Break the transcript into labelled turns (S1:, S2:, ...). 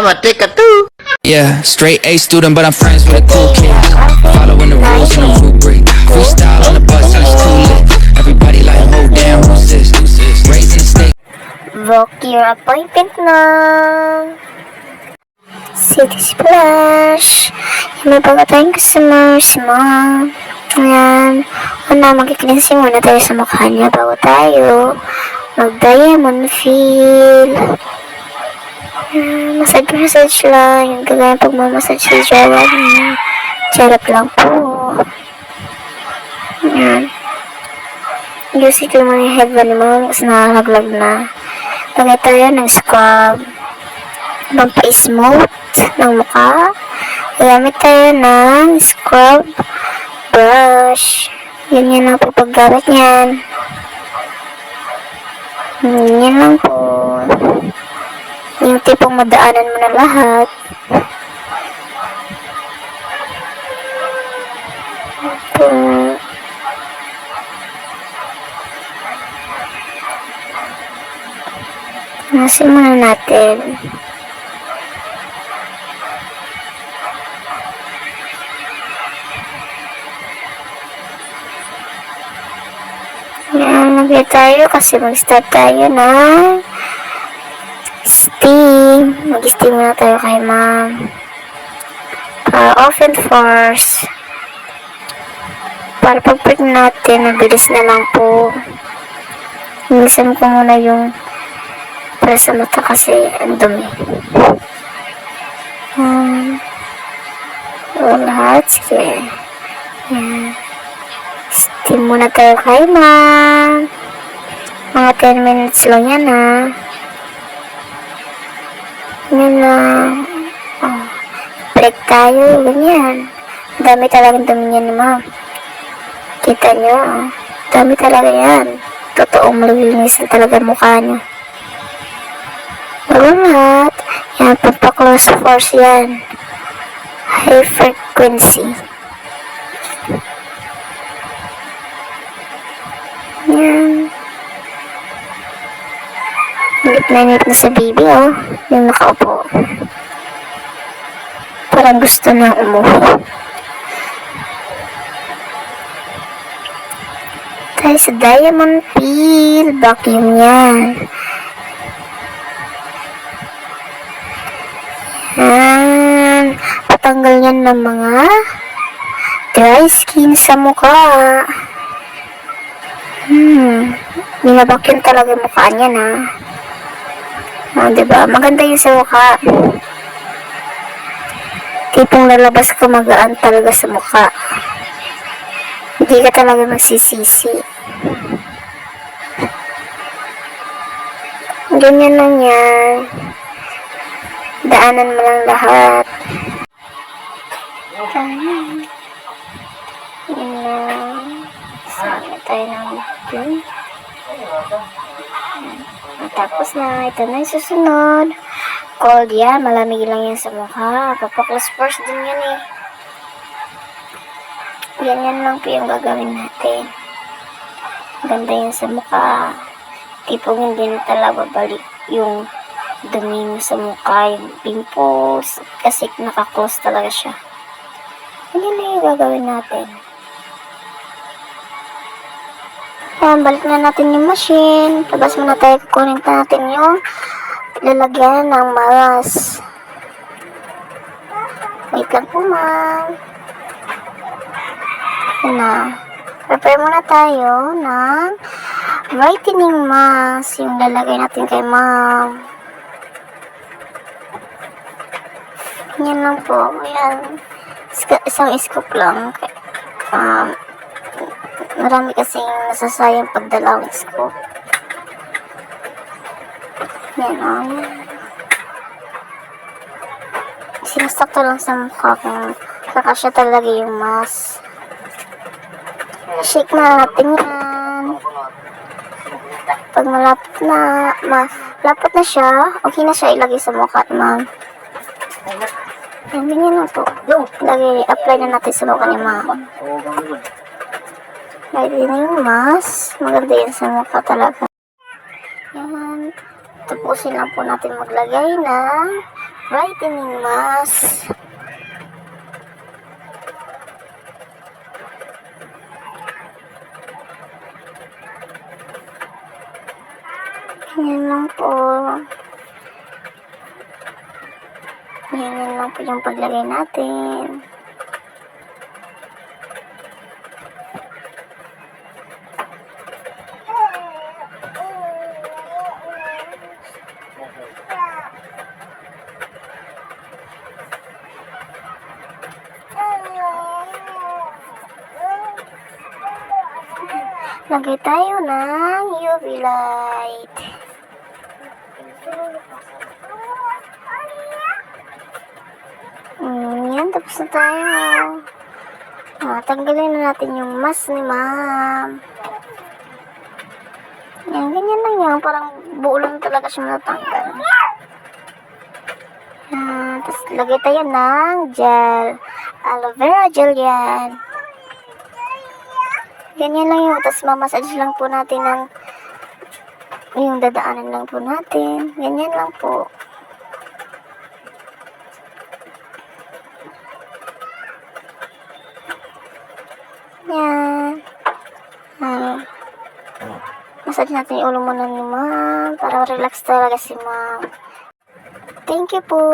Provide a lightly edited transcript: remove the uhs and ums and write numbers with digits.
S1: I'ma take a two.
S2: Yeah, straight A student, but I'm friends with a cool kid. Following the rules and the rubric. Freestyle on the bus, and it's too lit. Everybody like, oh damn, who's this? Raising the stakes.
S3: Book your appointment na. City Splash. May bago tayong customers mo. Ayan. Una, mag-cleansing muna tayo sa mukha niya bago tayo mag-diamond feel. Massage lang. Yung kagaya pagmamassage sa jowa niya. Charap lang po. Ayan. Music lang mga headband mo kasi nakalaglag na. Lagay tayo ng scrub. Pampa-smooth ng mukha. Gamit tayo ng scrub brush. Yan lang po paggamit niyan. Yan lang po. Yung tipong madaanan mo na lahat. Ito. Nasin muna natin. Yan, nabili tayo kasi mag-start tayo ng steam. Mag-steam muna tayo kay ma'am. Para off and force. Para pag-break natin, mabilis na lang po. Bilisan ko muna yung para sa mata kasi ang dumi. Lahat. Sige. Yan. Steam muna tayo kay ma'am. Mga 10 minutes lang yan ha. Yan lang. Break tayo. Ganyan. Dami talagang dumi niya ni ma'am. Kita nyo. Dami talaga yan. Totoong malinis na talaga mukha niya. Bago lahat. Yan. Pagpa-close force yan. High frequency. Yan. Nip na sa baby, oh. Yung nakaupo. Parang gusto na umuwi. Tayo sa diamond peel. Vacuum yan. Yan. Patanggal yan ng mga dry skin sa mukha. Binabacuum talaga yung mukha niya na. Diba? Maganda yung sa mukha. Tipong lalabas ka magaan talaga sa mukha. Hindi ka talaga magsisisi. Ganyan lang yan. Daanan mo lang lahat. Yan lang. Sana tayo ng yun. Tapos na, ito na yung susunod. Cold yan, malamig lang yan sa mukha. Papaklos first din yan eh. Yan lang po yung gagawin natin. Ganda yan sa mukha. Tipong hindi na talaga babalik yung dumi mo sa mukha, yung pimples. Kasi nakaklose talaga siya. Yan na yung gagawin natin. Ayan, balik na natin yung machine. Labas muna tayo, kukunin natin yung lalagyan ng maras. Wait lang po, ma'am. Na. Prepare muna tayo ng whitening mask. Yung lalagay natin kay ma'am. Yan lang po. Ayan. Isang scoop lang. Marami kasing nasasayang pagdalawang scoop. Yan o. Sinasakto lang sa mukha kung kakasya talaga yung mask. Shake na natin yan. Pag malapot na siya, okay na siya ilagay sa mukha, ma'am. Yan, ganyan na po. Apply na natin sa mukha ni ma'am. Ready na yung mask. Maganda yan sa mukha talaga. Yan. Tapusin lang po natin maglagay ng Brightening mask. Yan lang po. Yan lang po yung paglagay natin. Lagay tayo ng UV light. Yan, tapos na tayo. Tanggalin na natin yung mask ni ma'am. Yan, ganyan lang yan. Parang buo lang talaga siya natanggal. Yan, tapos lagay tayo ng gel. Aloe vera gel yan. Ganyan lang yun. Tapos mamassage lang po natin ng yung dadaanan lang po natin. Ganyan lang po. Yan. Massage natin yung ulo muna ni ma'am para relax talaga si ma'am. Thank you po.